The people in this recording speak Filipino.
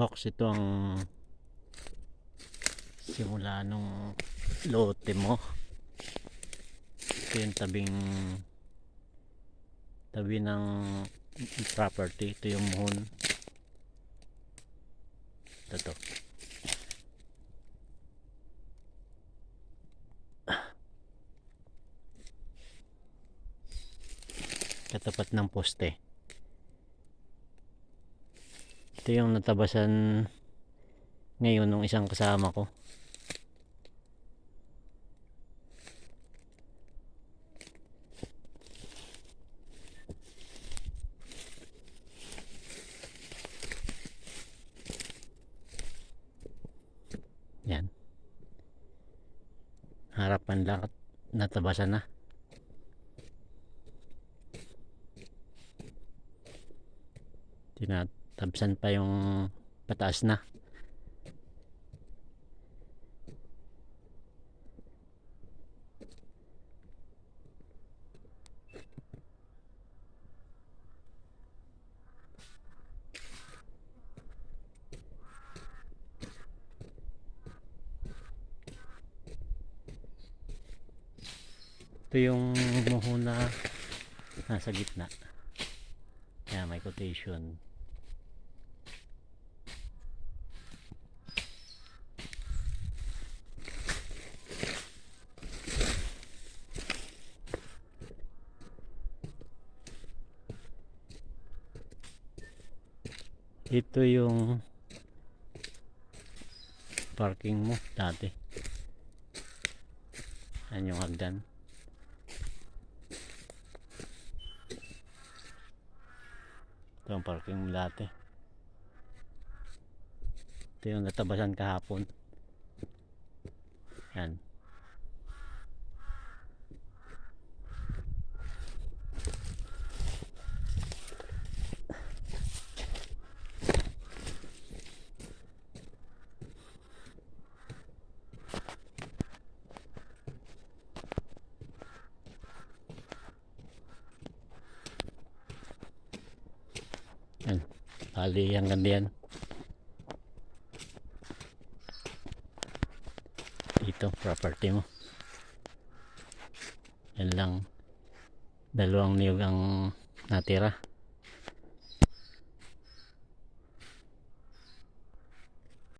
box. Ito ang simula nung lote mo. Ito yung tabi ng property. Ito yung muhon. Ito. Katapat ng poste. Ito yung natabasan ngayon ng isang kasama ko. Yan. Harapan lang at natabasan na. Tinatabsan pa yung pataas na. Ito yung muhon na nasa gitna. Kaya may quotation. Ito yung parking mo dati. Yan yung hagdan. Ito yung parking mo dati. Ito yung natabasan kahapon. Yan. Yan. Bali hanggang diyan. Dito property mo. Yan lang. 2 niyog ang natira.